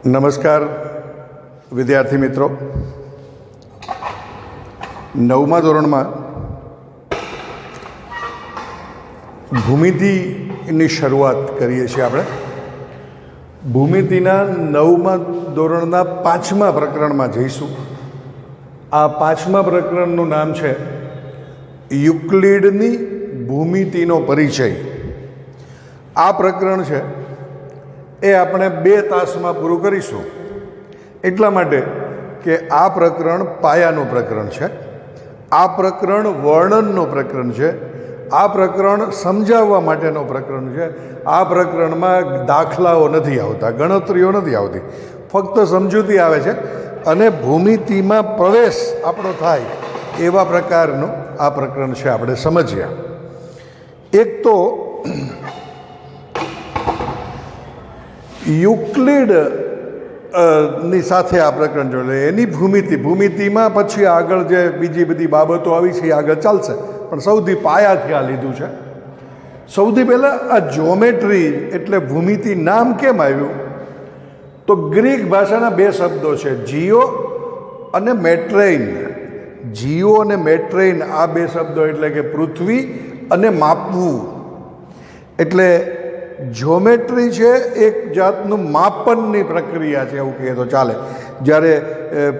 નમસ્કાર વિદ્યાર્થી મિત્રો, 9મા ધોરણમાં ભૂમિતિની શરૂઆત કરીએ છીએ આપણે. ભૂમિતિના 9મા ધોરણના 5મા પ્રકરણમાં જઈશું. આ 5મા પ્રકરણનું નામ છે યુક્લિડની ભૂમિતિનો પરિચય. આ પ્રકરણ છે એ આપણે 2 તાસમાં પૂરું કરીશું, એટલા માટે કે આ પ્રકરણ પાયાનું પ્રકરણ છે, આ પ્રકરણ વર્ણનનું પ્રકરણ છે, આ પ્રકરણ સમજાવવા માટેનું પ્રકરણ છે. આ પ્રકરણમાં દાખલાઓ નથી આવતા, ગણતરીઓ નથી આવતી, ફક્ત સમજૂતી આવે છે અને ભૂમિતિમાં પ્રવેશ આપણો થાય એવા પ્રકારનું આ પ્રકરણ છે. આપણે સમજ્યા. એક તો યુક્લિડ ની સાથે આ પ્રકરણ જોડે એની ભૂમિતિમાં પછી આગળ જે બીજી બધી બાબતો આવી છે એ આગળ ચાલશે, પણ સૌથી પાયાથી આ લીધું છે. સૌથી પહેલાં આ જ્યોમેટ્રી એટલે ભૂમિતિ નામ કેમ આવ્યું? તો ગ્રીક ભાષાના 2 શબ્દો છે, જીઓ અને મેટ્રેઇન. જીઓ અને મેટ્રેઇન આ 2 શબ્દો એટલે કે પૃથ્વી અને માપવું. એટલે જ્યોમેટ્રી છે એક જાતનું માપનની પ્રક્રિયા છે, એવું કહીએ તો ચાલે. જ્યારે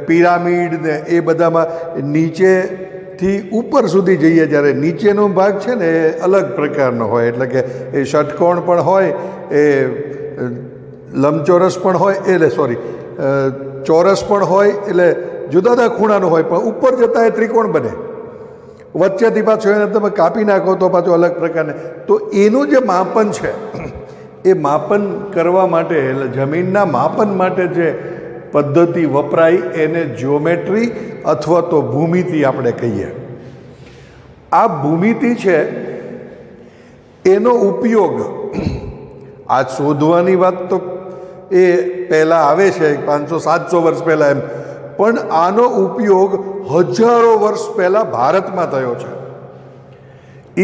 પિરામિડ ને એ બધામાં નીચેથી ઉપર સુધી જઈએ, જ્યારે નીચેનો ભાગ છે ને એ અલગ પ્રકારનો હોય, એટલે કે એ ષટકોણ પણ હોય, એ લંબચોરસ પણ હોય, એટલે ચોરસ પણ હોય, એટલે જુદા જુદા ખૂણાનું હોય, પણ ઉપર જતાં એ ત્રિકોણ બને. વચ્ચેથી પાછો એને તમે કાપી નાખો તો પાછો અલગ પ્રકારને. તો એનું જે માપન છે એ માપન કરવા માટે, એટલે જમીનના માપન માટે જે પદ્ધતિ વપરાય એને જ્યોમેટ્રી અથવા તો ભૂમિતિ આપણે કહીએ. આ ભૂમિતિ છે એનો ઉપયોગ આ શોધવાની વાત તો એ પહેલાં આવે છે 500-700 વર્ષ પહેલાં એમ, પણ આનો ઉપયોગ હજારો વર્ષ પહેલાં ભારતમાં થયો છે.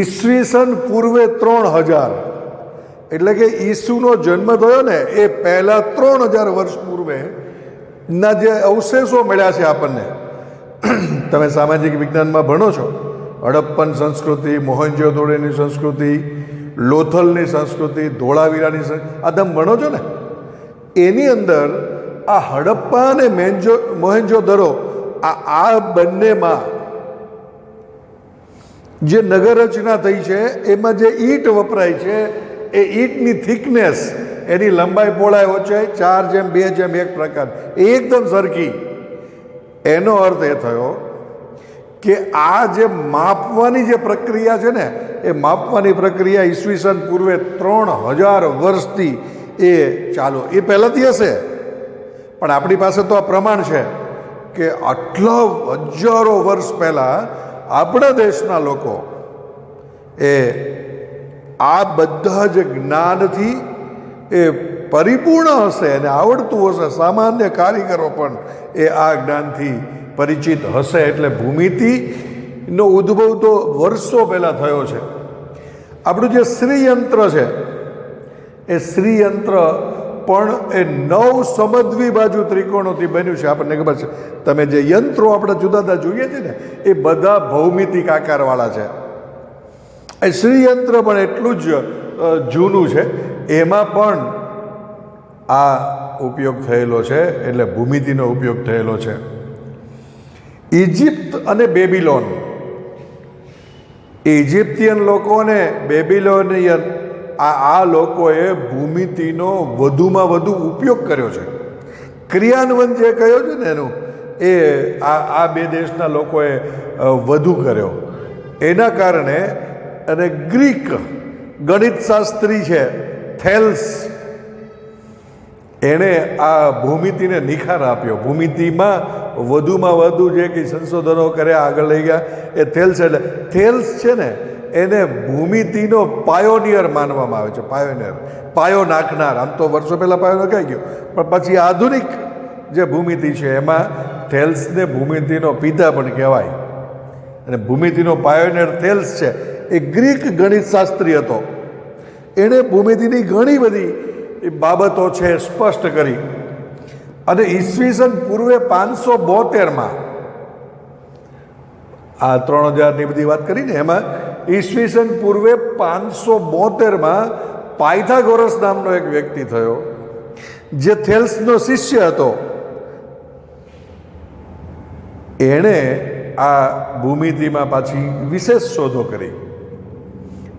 ઈસવીસન પૂર્વે 3000, એટલે કે ઈસુનો જન્મ થયો ને એ પહેલાં 3000 વર્ષ પૂર્વેના જે અવશેષો મળ્યા છે આપણને. તમે સામાજિક વિજ્ઞાનમાં ભણો છો, હડપ્પન સંસ્કૃતિ, મોહેંજો-દડોની સંસ્કૃતિ, લોથલની સંસ્કૃતિ, ધોળાવીરાની સંસ્કૃતિ, આ તમે ભણો છો ને. એની અંદર આ હડપ્પા અને મોહેંજો-દડો આ બંનેમાં જે નગર રચના થઈ છે એમાં જે ઈંટ વપરાય છે એ ઈંટની થિકનેસ, એની લંબાઈ પહોળાઈ ઊંચાઈ 4:2:1 પ્રકાર એકદમ સરખી. એનો અર્થ એ થયો કે આ જે માપવાની જે પ્રક્રિયા છે ને એ માપવાની પ્રક્રિયા ઈસવીસન પૂર્વે 3000 વર્ષથી એ ચાલુ. એ પહેલાંથી હશે, પણ આપણી પાસે તો આ પ્રમાણ છે કે આટલા હજારો વર્ષ પહેલાં આપણા દેશના લોકો એ આ બધા જ જ્ઞાનથી એ પરિપૂર્ણ હશે અને આવડતું હશે. સામાન્ય કારીગરો પણ એ આ જ્ઞાનથી પરિચિત હશે. એટલે ભૂમિતિનો ઉદ્ભવ તો વર્ષો પહેલાં થયો છે. આપણું જે શ્રીયંત્ર છે એ શ્રીયંત્ર પણ એ 9 સમદ્વી બાજુ ત્રિકોણોથી બન્યું છે. આપણને ખબર છે, તમે જે યંત્રો આપણે જુદા જુદા જોઈએ છે ને એ બધા ભૌમિતિક આકારવાળા છે. એ શ્રીયંત્ર પણ એટલું જ જૂનું છે, એમાં પણ આ ઉપયોગ થયેલો છે, એટલે ભૂમિતિનો ઉપયોગ થયેલો છે. ઇજિપ્ત અને બેબીલોન, ઇજિપ્તિયન લોકો અને બેબીલોનિયન આ લોકોએ ભૂમિતિનો વધુમાં વધુ ઉપયોગ કર્યો છે. ક્રિયાન્વયન જે કહ્યો છે ને એનું, એ આ 2 દેશના લોકોએ વધુ કર્યો. એના કારણે અને ગ્રીક ગણિતશાસ્ત્રી છે થેલ્સ, એણે આ ભૂમિતિને નિખાર આપ્યો. ભૂમિતિમાં વધુમાં વધુ જે કંઈ સંશોધનો કર્યા, આગળ લઈ ગયા એ થેલ્સ. એટલે થેલ્સ છે ને એને ભૂમિતિનો પાયોનિયર માનવામાં આવે છે. પાયો નાખનાર. આમ તો વર્ષો પહેલાં પાયો નખાઈ ગયો, પણ પછી આધુનિક જે ભૂમિતિ છે એમાં થેલ્સને ભૂમિતિનો પિતા પણ કહેવાય. અને ભૂમિતિનો પાયોનિયર થેલ્સ છે. એ ગ્રીક ગણિતશાસ્ત્રી હતો. એણે ભૂમિતિની ઘણી બધી બાબતો છે સ્પષ્ટ કરી. અને ઈસવીસન પૂર્વે 572માં આ 3000ની બધી વાત કરીને એમાં ઈસવીસન પૂર્વે 572માં પાયથાગોરસ નામનો એક વ્યક્તિ થયો, જે થેલ્સનો શિષ્ય હતો. એણે આ ભૂમિતિમાં પાછી વિશેષ શોધો કરી.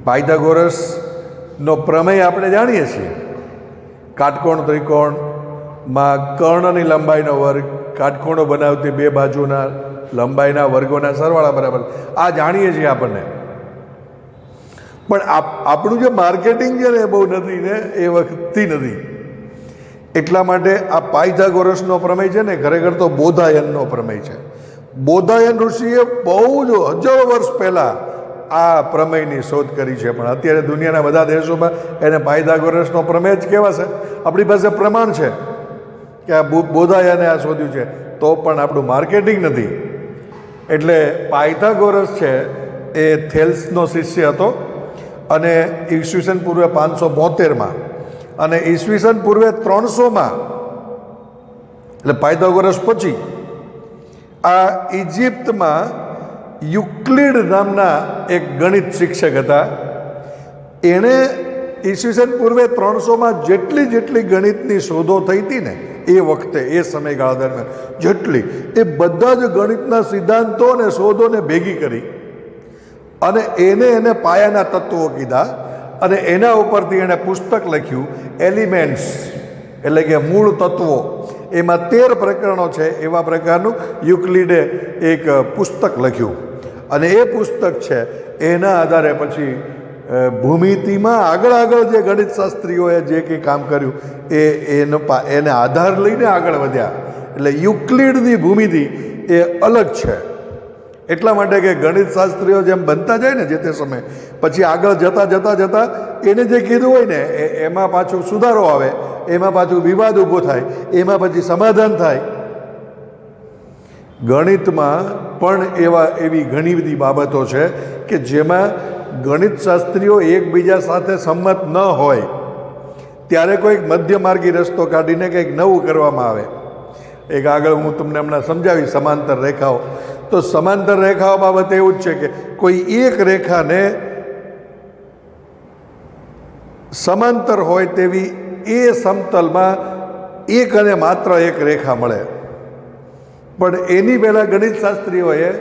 પાયથાગોરસનો પ્રમેય આપણે જાણીએ છીએ. કાટકોણ ત્રિકોણમાં કર્ણની લંબાઈનો વર્ગ, કાટકોણો બનાવતી બે બાજુના લંબાઈના વર્ગોના સરવાળા બરાબર, આ જાણીએ છીએ આપણને. પણ આપણું જે માર્કેટિંગ છે ને એ બહુ નથી ને, એ વખતથી નથી. એટલા માટે આ પાયથાગોરસનો પ્રમેય છે ને ખરેખર તો બોધાયનનો પ્રમેય છે. બોધાયન ઋષિએ બહુ જ હજારો વર્ષ પહેલાં આ પ્રમેયની શોધ કરી છે. પણ અત્યારે દુનિયાના બધા દેશોમાં એને પાયથાગોરસનો પ્રમેય જ કહેવાશે. આપણી પાસે પ્રમાણ છે કે આ બોધાયને આ શોધ્યું છે, તો પણ આપણું માર્કેટિંગ નથી. એટલે પાયથાગોરસ છે એ થેલ્સનો શિષ્ય હતો અને ઈસવીસન પૂર્વે 572માં અને ઈસવીસન પૂર્વે 300માં, એટલે પાયથાગોરસ પછી આ ઇજિપ્તમાં યુક્લિડ નામના એક ગણિત શિક્ષક હતા. એણે ઈસવીસન પૂર્વે 300માં જેટલી ગણિતની શોધો થઈ હતી ને એ વખતે, એ સમયગાળા દરમિયાન જેટલી, એ બધા જ ગણિતના સિદ્ધાંતો અને શોધોને ભેગી કરી અને એને પાયાના તત્વો કીધા. અને એના ઉપરથી એણે પુસ્તક લખ્યું, એલિમેન્ટ્સ, એટલે કે મૂળ તત્વો. એમાં 13 પ્રકરણો છે. એવા પ્રકારનું યુક્લિડે એક પુસ્તક લખ્યું અને એ પુસ્તક છે એના આધારે પછી ભૂમિતિમાં આગળ જે ગણિતશાસ્ત્રીઓએ જે કંઈ કામ કર્યું એને આધાર લઈને આગળ વધ્યા. એટલે યુક્લિડની ભૂમિતિ એ અલગ છે. એટલા માટે કે ગણિતશાસ્ત્રીઓ જેમ બનતા જાય ને જે તે સમય, પછી આગળ જતાં એને જે કીધું હોય ને એમાં પાછું સુધારો આવે, એમાં પાછું વિવાદ ઊભો થાય, એમાં પછી સમાધાન થાય. ગણિતમાં પણ એવી ઘણી બધી બાબતો છે કે જેમાં ગણિતશાસ્ત્રીઓ એકબીજા સાથે સંમત ન હોય ત્યારે કોઈક મધ્યમાર્ગી રસ્તો કાઢીને કંઈક નવું કરવામાં આવે. એક આગળ હું તમને હમણાં સમજાવીશ સમાંતર રેખાઓ. તો સમાંતર રેખાઓ બાબતે એવું જ છે કે કોઈ એક રેખાને સમાંતર હોય તેવી એ સમતલમાં એક અને માત્ર એક રેખા મળે. પણ એની પહેલાં ગણિતશાસ્ત્રીઓએ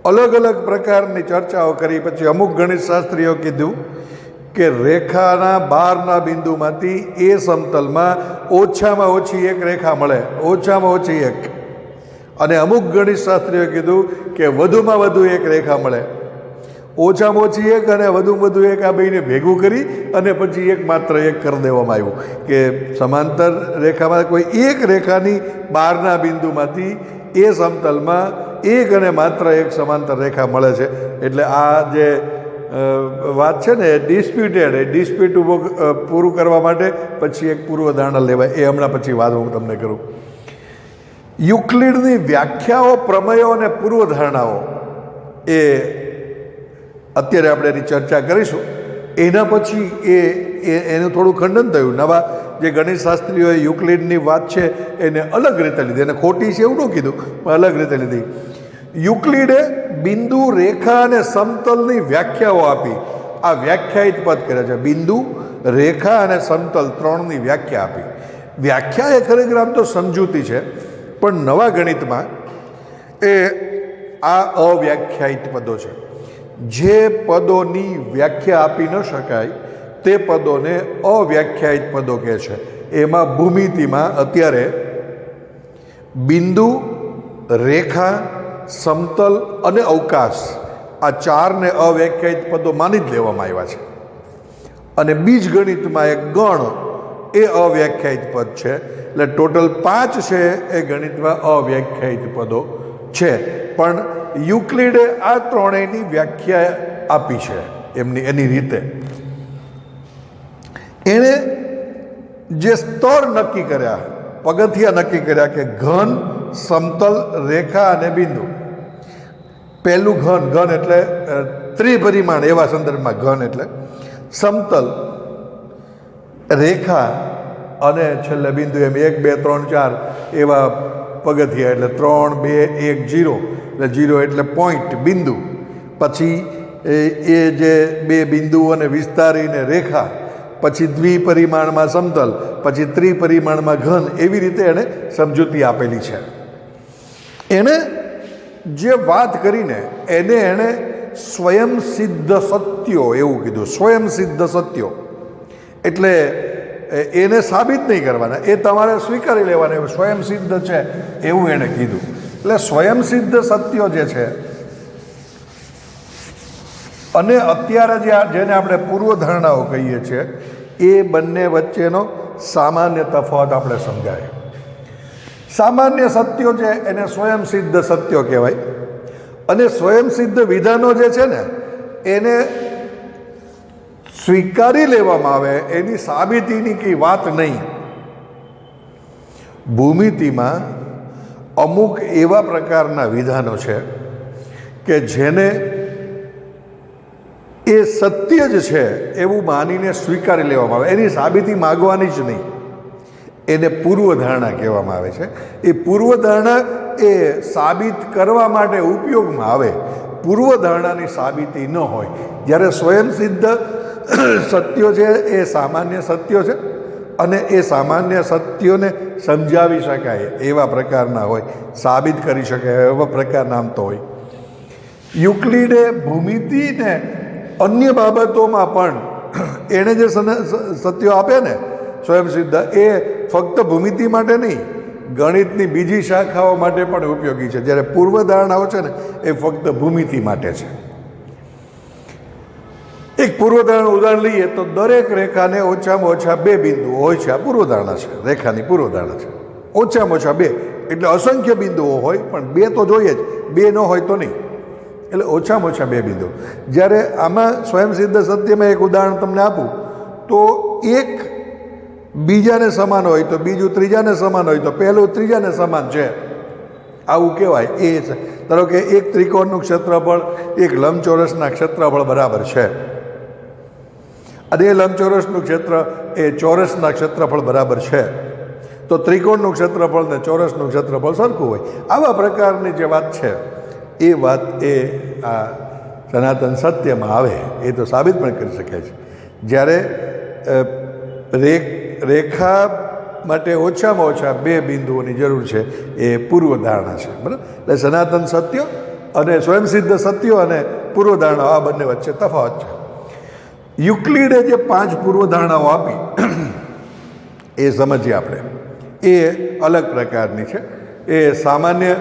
અલગ પ્રકારની ચર્ચાઓ કરી. પછી અમુક ગણિતશાસ્ત્રીઓ કીધું કે રેખાના બહારના બિંદુમાંથી એ સમતલમાં ઓછામાં ઓછી એક રેખા મળે, ઓછામાં ઓછી એક. અને અમુક ગણિતશાસ્ત્રીઓએ કીધું કે વધુમાં વધુ એક રેખા મળે, ઓછામાં ઓછી એક અને વધુ એક. આ બેને ભેગું કરી અને પછી એક માત્ર એક કરી દેવામાં આવ્યું કે સમાંતર રેખામાં કોઈ એક રેખાની બહારના બિંદુમાંથી એ સમતલમાં એક અને માત્ર એક સમાંતર રેખા મળે છે. એટલે આ જે વાત છે ને ડિસ્પ્યુટ પૂરું કરવા માટે પછી એક પૂર્વધારણા લેવાય. એ હમણાં પછી વાત હું તમને કરું. યુક્લિડની વ્યાખ્યાઓ, પ્રમેયો અને પૂર્વધારણાઓ એ અત્યારે આપણે એની ચર્ચા કરીશું. એના પછી એનું થોડું ખંડન થયું. નવા જે ગણિતશાસ્ત્રીઓએ યુક્લિડની વાત છે એને અલગ રીતે લીધી, એને ખોટી છે એવું ન કીધું, પણ અલગ રીતે લીધી. યુક્લિડે બિંદુ, રેખા અને સમતલની વ્યાખ્યાઓ આપી. આ વ્યાખ્યાયિત પદ કરે છે. બિંદુ, રેખા અને સમતલ ત્રણની વ્યાખ્યા આપી. વ્યાખ્યા એ ખરેખર આમ તો સમજૂતી છે, પણ નવા ગણિતમાં એ આ અવ્યાખ્યાયિત પદો છે. જે પદોની વ્યાખ્યા આપી ન શકાય તે પદોને અવ્યાખ્યાયિત પદો કહે છે. એમાં ભૂમિતિમાં અત્યારે બિંદુ, રેખા, સમતલ અને અવકાશ, આ ચારને અવ્યાખ્યાયિત પદો માની જ લેવામાં આવ્યા છે. અને બીજગણિતમાં એક ગણ એ અવ્યાખ્યાયિત પદ છે. એટલે ટોટલ 5 છે એ ગણિતમાં અવ્યાખ્યાયિત પદો છે. પણ યુક્લિડે આ ત્રણેયની વ્યાખ્યા આપી છે એની રીતે. એણે જે સ્તર નક્કી કર્યા, પગથિયા નક્કી કર્યા કે ઘન, સમતલ, રેખા અને બિંદુ, પહેલું ઘન, ઘન એટલે ત્રિપરિમાણ, એવા સંદર્ભમાં ઘન એટલે સમતલ, રેખા અને છેલ્લે બિંદુ, એમ 1 2 3 4 એવા પગથિયા, એટલે 3 2 1 0, એટલે 0 એટલે પોઈન્ટ, બિંદુ. પછી એ જે બે બિંદુઓને વિસ્તારીને રેખા, પછી દ્વિપરિમાણમાં સમતલ, પછી ત્રિપરિમાણમાં ઘન, એવી રીતે એણે સમજૂતી આપેલી છે. એણે જે વાત કરીને એણે સ્વયં સિદ્ધ સત્યો એવું કીધું. સ્વયં સિદ્ધ સત્યો એટલે એને સાબિત નહીં કરવાના, એ તમારે સ્વીકારી લેવાના, એવું સ્વયં સિદ્ધ છે એવું એણે કીધું. એટલે સ્વયં સિદ્ધ સત્યો જે છે અને અત્યારે જેને આપણે પૂર્વધારણાઓ કહીએ છીએ, એ બંને વચ્ચેનો સામાન્ય તફાવત આપણે સમજાય. સામાન્ય સત્યો છે એને સ્વયં સિદ્ધ સત્યો કહેવાય, અને સ્વયં સિદ્ધ વિધાનો જે છે ને એને સ્વીકારી લેવામાં આવે, એની સાબિતીની કંઈ વાત નહીં. ભૂમિતિમાં અમુક એવા પ્રકારના વિધાનો છે કે જેને એ સત્ય જ છે એવું માનીને સ્વીકારી લેવામાં આવે, એની સાબિતી માગવાની જ નહીં. એને પૂર્વધારણા કહેવામાં આવે છે. એ પૂર્વધારણા એ સાબિત કરવા માટે ઉપયોગમાં આવે. પૂર્વધારણાની સાબિતી ન હોય. જ્યારે સ્વયં સિદ્ધ સત્યો છે એ સામાન્ય સત્યો છે, અને એ સામાન્ય સત્યોને સમજાવી શકાય એવા પ્રકારના હોય, સાબિત કરી શકાય એવા પ્રકારના આમ તો હોય. યુક્લિડે ભૂમિતિને અન્ય બાબતોમાં પણ એણે જે સત્યો આપે ને સ્વયં સિદ્ધ, એ ફક્ત ભૂમિતિ માટે નહીં, ગણિતની બીજી શાખાઓ માટે પણ ઉપયોગી છે. જ્યારે પૂર્વધારણાઓ છે ને એ ફક્ત ભૂમિતિ માટે છે. એક પૂર્વધારણા ઉદાહરણ લઈએ તો દરેક રેખાને ઓછામાં ઓછા 2 બિંદુઓ હોય છે. આ પૂર્વધારણા છે, રેખાની પૂર્વધારણા છે. ઓછામાં ઓછા 2, એટલે અસંખ્ય બિંદુઓ હોય પણ 2 તો જોઈએ જ, 2 ન હોય તો નહીં. એટલે ઓછામાં ઓછા 2 બિંદુ. જ્યારે આમાં સ્વયં સિદ્ધ સત્યમાં એક ઉદાહરણ તમને આપું તો એક બીજાને સમાન હોય તો બીજું ત્રીજાને સમાન હોય તો પહેલું ત્રીજાને સમાન છે, આવું કહેવાય. એ છે ધારો કે એક ત્રિકોણનું ક્ષેત્રફળ એક લંબચોરસના ક્ષેત્રફળ બરાબર છે, અને એ લંબચોરસનું ક્ષેત્ર એ ચોરસના ક્ષેત્રફળ બરાબર છે, તો ત્રિકોણનું ક્ષેત્રફળ ને ચોરસનું ક્ષેત્રફળ સરખું હોય. આવા પ્રકારની જે વાત છે એ વાત એ આ સનાતન સત્યમાં આવે, એ તો સાબિત પણ કરી શકાય છે. જ્યારે રેખા માટે ઓછામાં ઓછા 2 બિંદુઓની જરૂર છે, એ પૂર્વધારણા છે. બરાબર. એટલે સનાતન સત્ય અને સ્વયંસિદ્ધ સત્યો અને પૂર્વધારણા, આ બંને વચ્ચે તફાવત છે. યુક્લિડે જે 5 પૂર્વધારણાઓ આપી એ સમજીએ આપણે. એ અલગ પ્રકારની છે. એ સામાન્ય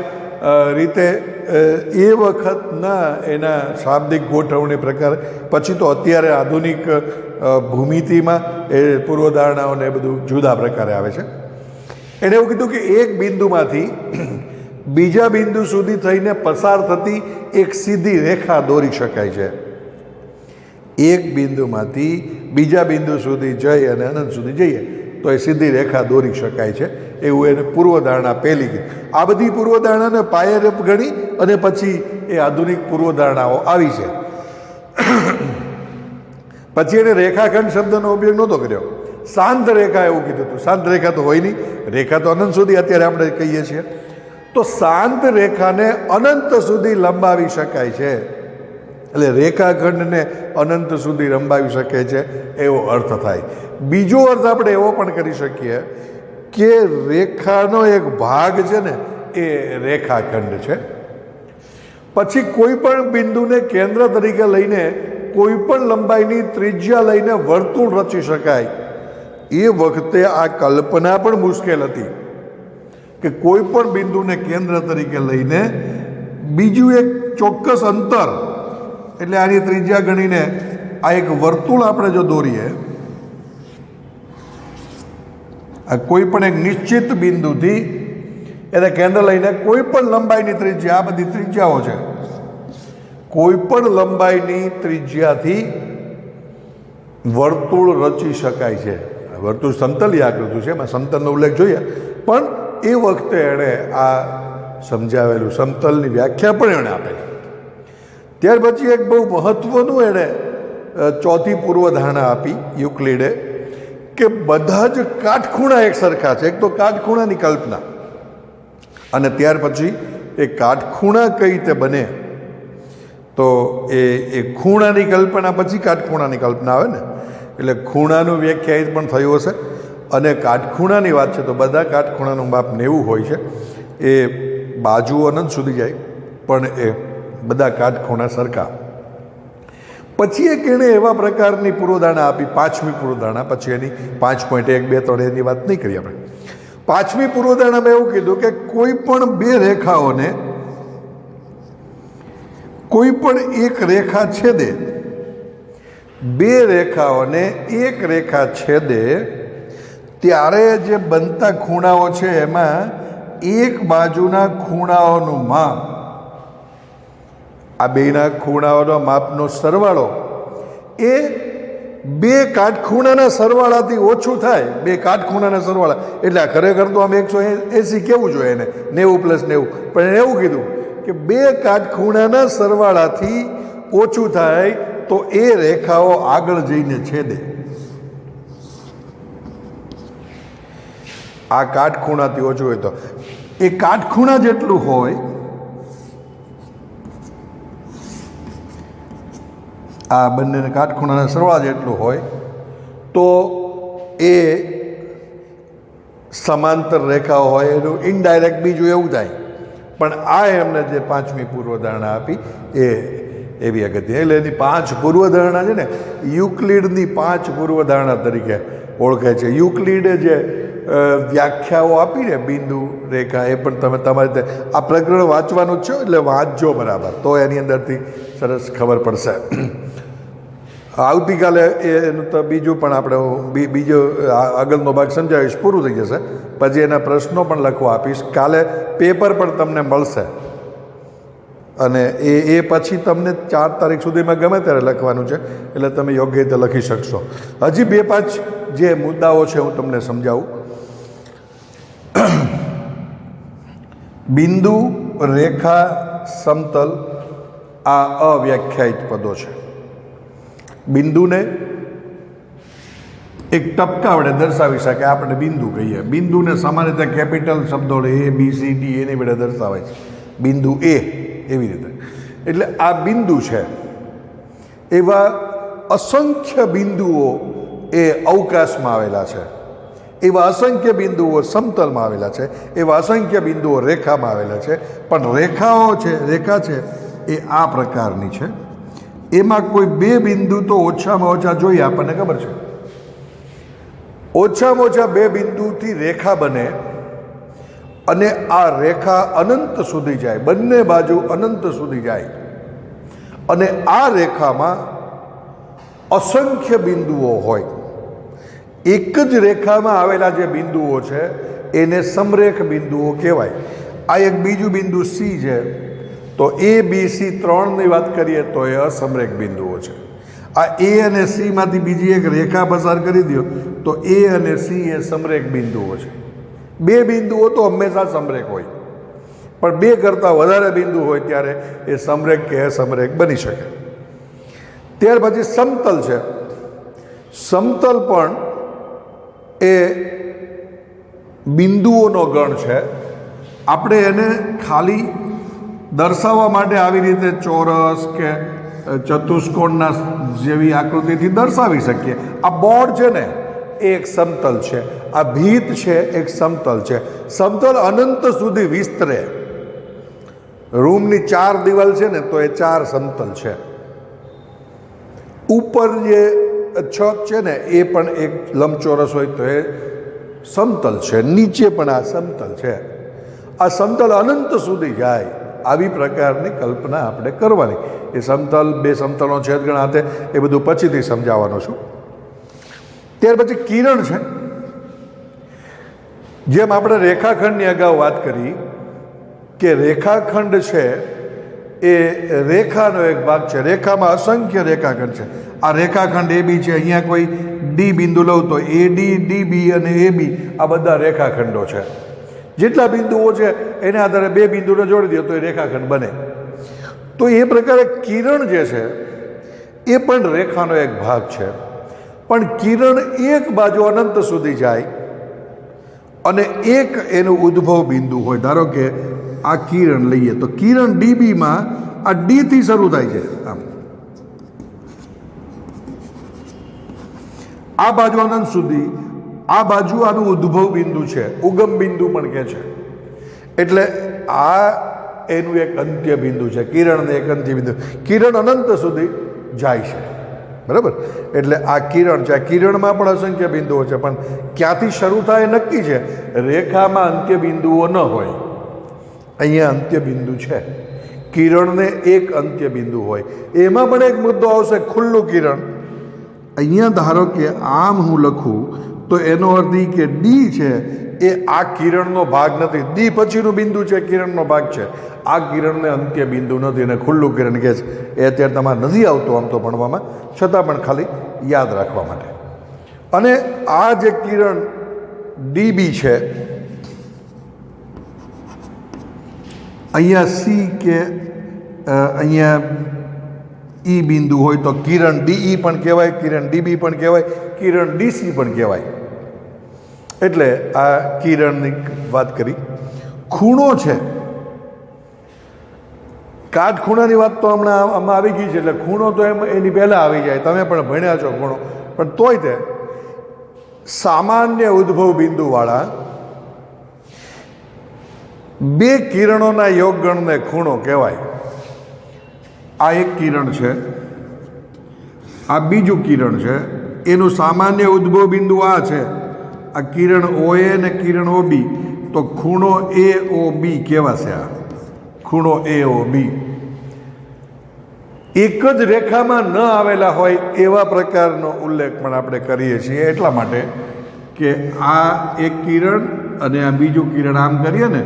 રીતે એ વખતના એના શાબ્દિક ગોઠવણી પ્રકાર, પછી તો અત્યારે આધુનિક ભૂમિતિમાં એ પૂર્વધારણાઓને એ બધું જુદા પ્રકારે આવે છે. એણે એવું કીધું કે એક બિંદુમાંથી બીજા બિંદુ સુધી થઈને પસાર થતી એક સીધી રેખા દોરી શકાય છે. એક બિંદુમાંથી બીજા બિંદુ સુધી જઈ અને અનંત સુધી જઈએ તો એ સીધી રેખા દોરી શકાય છે, એવું એને પૂર્વધારણા પહેલી કીધી. આ બધી પૂર્વધારણાને પાયે ગણી અને પછી એ આધુનિક પૂર્વધારણાઓ આવી છે. પછી એને રેખાખંડ શબ્દનો ઉપયોગ નહોતો કર્યો, શાંત રેખા એવું કીધું હતું. શાંત રેખા તો હોય નહીં, રેખા તો અનંત સુધી અત્યારે આપણે કહીએ છીએ, તો શાંત રેખાને અનંત સુધી લંબાવી શકાય છે. એટલે રેખાખંડને અનંત સુધી લંબાવી શકે છે એવો અર્થ થાય. બીજો અર્થ આપણે એવો પણ કરી શકીએ કે રેખાનો એક ભાગ છે ને એ રેખાખંડ છે. પછી કોઈ પણ બિંદુને કેન્દ્ર તરીકે લઈને કોઈ પણ લંબાઈની ત્રિજ્યા લઈને વર્તુળ રચી શકાય. એ વખતે આ કલ્પના પણ મુશ્કેલ હતી કે કોઈ પણ બિંદુને કેન્દ્ર તરીકે લઈને બીજું એક ચોક્કસ અંતર, એટલે આની ત્રિજ્યા ગણીને આ એક વર્તુળ આપણે જો દોરીએ, આ કોઈ પણ એક નિશ્ચિત બિંદુથી એને કેન્દ્ર લઈને કોઈ પણ લંબાઈની ત્રિજ્યા, આ બધી ત્રિજ્યાઓ છે, કોઈ પણ લંબાઈની ત્રિજ્યાથી વર્તુળ રચી શકાય છે. વર્તુળ સમતલી આકૃતિ છે, એમાં સમતલનો ઉલ્લેખ જોઈએ, પણ એ વખતે એણે આ સમજાવેલું સમતલની વ્યાખ્યા પણ એણે આપેલી. ત્યાર પછી એક બહુ મહત્વનું એણે ચોથી પૂર્વધારણા આપી યુક્લિડે કે બધા જ કાટખૂણા એક સરખા છે. એક તો કાટખૂણાની કલ્પના, અને ત્યાર પછી એ કાટખૂણા કઈ રીતે બને, તો એ ખૂણાની કલ્પના પછી કાટખૂણાની કલ્પના આવે ને, એટલે ખૂણાનું વ્યાખ્યાયિત પણ થયું હશે. અને કાટખૂણાની વાત છે તો બધા કાટખૂણાનું માપ 90 હોય છે. એ બાજુ અનંત સુધી જાય, પણ એ બધા કાટખૂણા સરખા. પછી એક એણે એવા પ્રકારની પૂર્વધારણા આપી, પાંચમી પૂર્વધારણા, પછી એની 5.1, 2, 3 એની વાત નહીં કરીએ આપણે. પાંચમી પૂર્વધારણામાં એવું કીધું કે કોઈ પણ બે રેખાઓને કોઈ પણ એક રેખા છેદે, બે રેખાઓને એક રેખા છેદે ત્યારે જે બનતા ખૂણાઓ છે એમાં એક બાજુના ખૂણાઓનું માપ, આ બેના ખૂણાઓના માપનો સરવાળો એ બે કાટખૂણાના સરવાળાથી ઓછું થાય. બે કાટખૂણાના સરવાળા એટલે ખરેખર તો આમ 180 કેવું જોઈએ એને, 90 + 90, પણ એને એવું કીધું કે બે કાટખૂણાના સરવાળાથી ઓછું થાય તો એ રેખાઓ આગળ જઈને છેદે. આ કાટખૂણાથી ઓછું હોય તો એ કાટખૂણા જેટલું હોય, આ બંને કાટખૂણાના સરવાળા જેટલું હોય તો એ સમાંતર રેખાઓ હોય. એનું ઇનડાયરેક્ટ બીજું એવું થાય. પણ આ એમને જે પાંચમી પૂર્વધારણા આપી એ એવી અગત્ય, એટલે એની 5 પૂર્વધારણા છે ને યુક્લિડની 5 પૂર્વધારણા તરીકે ઓળખાય છે. યુક્લિડે જે વ્યાખ્યાઓ આપી ને બિંદુ રેખા, એ પણ તમે તમારી રીતે આ પ્રકરણ વાંચવાનું જ છે, એટલે વાંચજો બરાબર, તો એની અંદરથી સરસ ખબર પડશે. આવતીકાલે એનું તો બીજું પણ આપણે બીજો આગળનો ભાગ સમજાવીશ, પૂરું થઈ જશે. પછી એના પ્રશ્નો પણ લખવા આપીશ. કાલે પેપર પણ તમને મળશે, અને એ પછી તમને 4 તારીખ સુધીમાં ગમે ત્યારે લખવાનું છે, એટલે તમે યોગ્ય રીતે લખી શકશો. હજી 2-5 જે મુદ્દાઓ છે હું તમને સમજાવું. બિંદુ, રેખા, સમતલ આ અવ્યાખ્યાયિત પદો છે. બિંદુને એક ટપકા વડે દર્શાવી શકે, આપણે બિંદુ કહીએ. બિંદુને સામાન્ય રીતે કેપિટલ શબ્દો ABCD એની વડે દર્શાવાય છે. બિંદુ એ એવી રીતે. એટલે આ બિંદુ છે. એવા અસંખ્ય બિંદુઓ એ અવકાશમાં આવેલા છે. એવા અસંખ્ય બિંદુઓ સમતલમાં આવેલા છે. એવા અસંખ્ય બિંદુઓ રેખામાં આવેલા છે. પણ રેખા છે એ આ પ્રકારની છે. એમાં કોઈ બે બિંદુ તો ઓછામાં ઓછા જોઈએ, આપણને ખબર છે. ઓછામાં ઓછા બે બિંદુથી રેખા બને, અને આ રેખા અનંત સુધી જાય, બંને બાજુ અનંત સુધી જાય. અને આ રેખામાં અસંખ્ય બિંદુઓ હોય. એક જ રેખામાં આવેલા જે બિંદુઓ છે એને સમરેખ બિંદુઓ કહેવાય. આ એક બીજું બિંદુ C છે, તો ABC 3ની વાત કરીએ તો એ અસમરેખ બિંદુઓ છે. આ A અને C માંથી બીજી એક રેખા પસાર કરી દો તો A અને C એ સમરેખ બિંદુઓ છે. બે બિંદુઓ તો હંમેશા સમરેખ હોય, પણ બે કરતાં વધારે બિંદુ હોય ત્યારે એ સમરેખ કે અસમરેખ બની શકે. ત્યાર પછી સમતલ છે. સમતલ પણ એ બિંદુઓનો ગણ છે. આપણે એને ખાલી દર્શાવવા માટે આવી રીતે ચોરસ કે ચતુષ્કોણના જેવી આકૃતિથી દર્શાવી શકીએ. આ બોર્ડ છે ને એ એક સમતલ છે. આ ભીત છે એક સમતલ છે. સમતલ અનંત સુધી વિસ્તરે. રૂમની 4 દિવાલ છે ને તો એ 4 સમતલ છે. ઉપર જે છત છે ને એ પણ એક લંબચોરસ હોય તો એ સમતલ છે. નીચે પણ આ સમતલ છે. આ સમતલ અનંત સુધી જાય, આવી પ્રકારની કલ્પના આપણે કરવાની. એ સમતલ, બે સમતલનો છેદગણ હાથે એ બધું પછીથી સમજાવવાનો છું. ત્યાર પછી કિરણ છે. જેમ આપણે રેખાખંડની અગાઉ વાત કરી કે રેખાખંડ છે એ રેખાનો એક ભાગ છે. રેખામાં અસંખ્ય રેખાખંડ છે. આ રેખાખંડ AB છે. અહીંયા કોઈ D બિંદુ લઉં તો AD, DB અને AB આ બધા રેખાખંડો છે. જેટલા બિંદુઓ છે એને આધારે બે બિંદુને જોડી દો તો એ રેખાખંડ બને. તો એ પ્રકારે કિરણ જે છે એ પણ રેખાનો એક ભાગ છે, પણ કિરણ એક બાજુ અનંત સુધી જાય અને એક એનું ઉદ્ભવ બિંદુ હોય. ધારો કે આ કિરણ લઈએ તો કિરણ ડીબીમાં આ ડી થી શરૂ થાય છે, આમ આ બાજુ અનંત સુધી, આ બાજુ આનું ઉદ્ભવ બિંદુ છે, ઉગમ બિંદુ પણ કહે છે. એટલે આ એનું એક અંત્ય બિંદુ છે, કિરણને એક અંત્ય બિંદુ. કિરણ અનંત સુધી જાય છે, બરાબર. એટલે આ કિરણ છે, આ કિરણમાં પણ અસંખ્ય બિંદુઓ છે, પણ ક્યાંથી શરૂ થાય નક્કી છે. રેખામાં અંત્ય બિંદુઓ ન હોય, અહીંયા અંત્ય બિંદુ છે. કિરણને એક અંત્ય બિંદુ હોય. એમાં પણ એક મુદ્દો આવશે, ખુલ્લું કિરણ. અહીંયા ધારો કે આમ હું લખું તો એનો અર્થ એ કે ડી છે એ આ કિરણનો ભાગ નથી. ડી પછીનું બિંદુ છે, કિરણનો ભાગ છે. આ કિરણને અંત્ય બિંદુ નથી અને ખુલ્લું કિરણ કહે છે. એ અત્યારે તમારે નથી આવતું આમ તો ભણવામાં, છતાં પણ ખાલી યાદ રાખવા માટે. અને આ જે કિરણ ડીબી છે, અહીંયા સી કે અહીંયા ઈ બિંદુ હોય તો કિરણ ડીઈ પણ કહેવાય, કિરણ ડીબી પણ કહેવાય, કિરણ ડીસી પણ કહેવાય. એટલે આ કિરણની વાત કરી. ખૂણો છે, કાટખૂણાની વાત તો હમણાં આમાં આવી ગઈ છે, એટલે ખૂણો તો એની પહેલાં આવી જાય. તમે પણ ભણ્યા છો ખૂણો, પણ તોય તે સામાન્ય ઉદ્ભવ બિંદુવાળા બે કિરણોના યોગગણને ખૂણો કહેવાય. આ એક કિરણ છે, આ બીજું કિરણ છે, એનું સામાન્ય ઉદ્ભવ બિંદુ આ છે. આ કિરણ OA ને કિરણ OB, તો ખૂણો AOB કહેવાશે. આ ખૂણો AOB એક જ રેખામાં ન આવેલા હોય એવા પ્રકારનો ઉલ્લેખ પણ આપણે કરીએ છીએ. એટલા માટે કે આ એક કિરણ અને આ બીજું કિરણ આમ કરીએ ને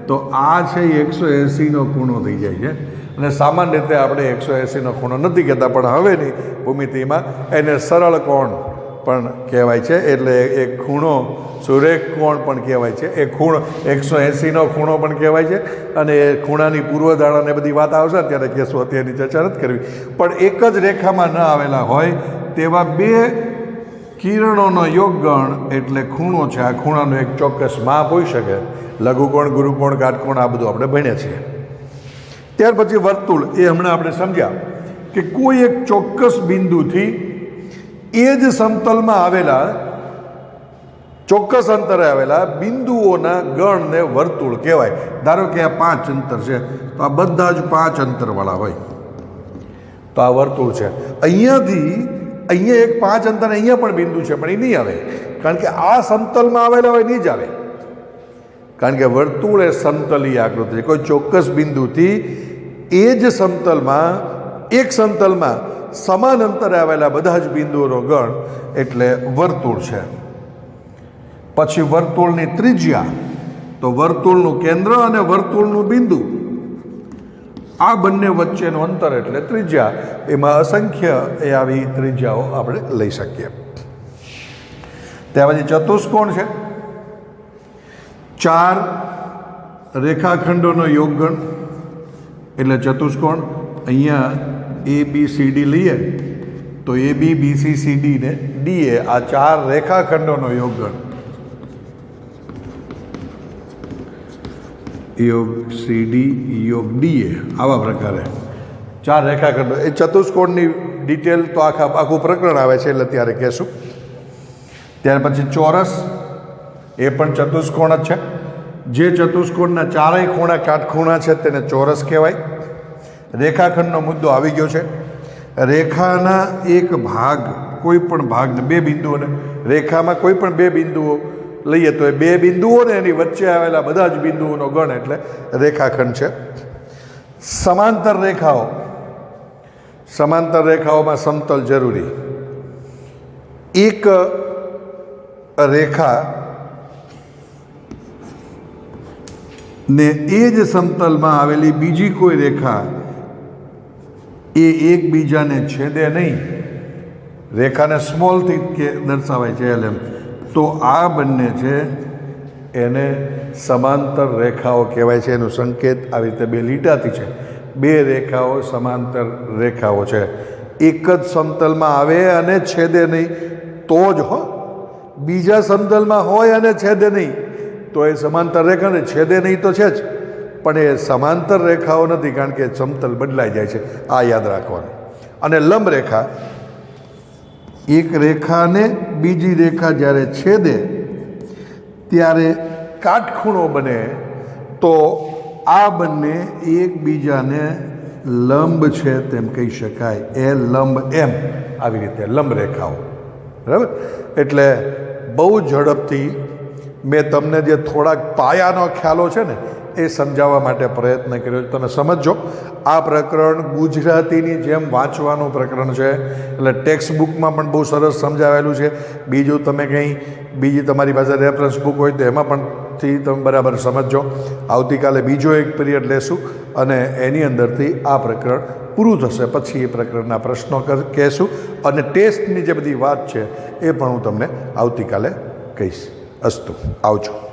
તો આ છે 180નો ખૂણો થઈ જાય છે. અને સામાન્ય રીતે આપણે 180નો ખૂણો નથી કહેતા, પણ હવેની ભૂમિતિમાં એને સરળ કોણ પણ કહેવાય છે. એટલે એ ખૂણો સુરેખ કોણ પણ કહેવાય છે. એ ખૂણો 180નો ખૂણો પણ કહેવાય છે. અને એ ખૂણાની પૂર્વધારણાને બધી વાત આવશે ત્યારે કહેશું, અત્યારની ચર્ચા નથી કરવી. પણ એક જ રેખામાં ન આવેલા હોય તેવા બે કિરણોનો યોગગણ એટલે ખૂણો છે. આ ખૂણાનું એક ચોક્કસ માપ હોઈ શકે. લઘુકોણ, ગુરુકોણ, કાટકોણ આ બધું આપણે ભણ્યા છીએ. ત્યાર પછી વર્તુળ, એ હમણાં આપણે સમજ્યા કે કોઈ એક ચોક્કસ બિંદુથી એ જ સમતલમાં આવેલા ચોક્કસ અંતરે આવેલા બિંદુઓના ગણને વર્તુળ કહેવાય. ધારો કે આ 5 અંતર છે તો આ બધા જ 5 અંતરવાળા હોય તો આ વર્તુળ છે. અહીંયા એક 5 અંતર, અહીંયા પણ બિંદુ છે પણ એ નહીં આવે, કારણ કે આ સમતલમાં આવેલા હોય નહીં જ આવે. કારણ કે વર્તુળ એ સમતલીય આકૃતિ છે. કોઈ ચોક્કસ બિંદુથી એ જ સમતલમાં, એક સમતલમાં સમાન અંતરે આવેલા બધા જ બિંદુઓનો ગણ એટલે વર્તુળ છે. પછી વર્તુળની ત્રિજ્યા, તો વર્તુળનું કેન્દ્ર અને વર્તુળનું બિંદુ આ બંને વચ્ચેનું અંતર એટલે ત્રિજ્યા. એમાં અસંખ્ય એ આવી ત્રિજ્યાઓ આપણે લઈ શકીએ. ત્યાં પછી ચતુષ્કોણ છે, 4 રેખાખંડોનો યોગગણ એટલે ચતુષ્કોણ. અહીંયા ABCD લઈએ તો AB, BC, CD ને DA આ 4 રેખાખંડોનો યોગગણ. યોગ CD, યોગ DA આવા પ્રકારે 4 રેખાખંડો. એ ચતુષ્કોણની ડિટેલ તો આખું પ્રકરણ આવે છે એટલે ત્યારે કહેશું. ત્યાર પછી ચોરસ, એ પણ ચતુષ્કોણ જ છે. જે ચતુષ્કોણના 4 ખૂણા કાટખૂણા છે તેને ચોરસ કહેવાય. રેખાખંડનો મુદ્દો આવી ગયો છે. રેખાના એક ભાગ, કોઈ પણ ભાગને, બે બિંદુઓને, રેખામાં કોઈ પણ બે બિંદુઓ લઈએ તો એ બે બિંદુઓને એની વચ્ચે આવેલા બધા જ બિંદુઓનો ગણ એટલે રેખાખંડ છે. સમાંતર રેખાઓ, સમાંતર રેખાઓમાં સમતલ જરૂરી. એક રેખા ને એ જ સમતલમાં આવેલી બીજી કોઈ રેખા એ એકબીજાને છેદે નહીં. રેખાને સ્મોલથી કે દર્શાવાય છે LM. તો આ બંને છે એને સમાંતર રેખાઓ કહેવાય છે. એનું સંકેત આવી રીતે બે લીટાથી છે. બે રેખાઓ સમાંતર રેખાઓ છે, એક જ સમતલમાં આવે અને છેદે નહીં તો જ હો, બીજા સમતલમાં હોય અને છેદે નહીં તો એ સમાંતર રેખા ને, છેદે નહીં તો છે જ, પણ એ સમાંતર રેખાઓ નથી, કારણ કે સમતલ બદલાઈ જાય છે, આ યાદ રાખવાનું. અને લંબ રેખા, એક રેખાને બીજી રેખા જ્યારે છેદે ત્યારે કાટખૂણો બને તો આ બંને એકબીજાને લંબ છે તેમ કહી શકાય. એ લંબ એમ, આવી રીતે લંબ રેખાઓ. બરાબર? એટલે બહુ ઝડપથી મેં તમને જે થોડાક પાયાનો ખ્યાલો છે ને એ સમજાવવા માટે પ્રયત્ન કર્યો છે. તમે સમજો, આ પ્રકરણ ગુજરાતીની જેમ વાંચવાનું પ્રકરણ છે, એટલે ટેક્સ્ટ બુકમાં પણ બહુ સરસ સમજાવેલું છે. બીજું તમે કંઈ બીજી તમારી પાસે રેફરન્સ બુક હોય તો એમાં પણ તમે બરાબર સમજો. આવતીકાલે બીજો એક પીરિયડ લેશું અને એની અંદરથી આ પ્રકરણ પૂરું થશે, પછી એ પ્રકરણના પ્રશ્નો કહેશું અને ટેસ્ટની જે બધી વાત છે એ પણ હું તમને આવતીકાલે કહીશ. અસ્તુ, આવજો.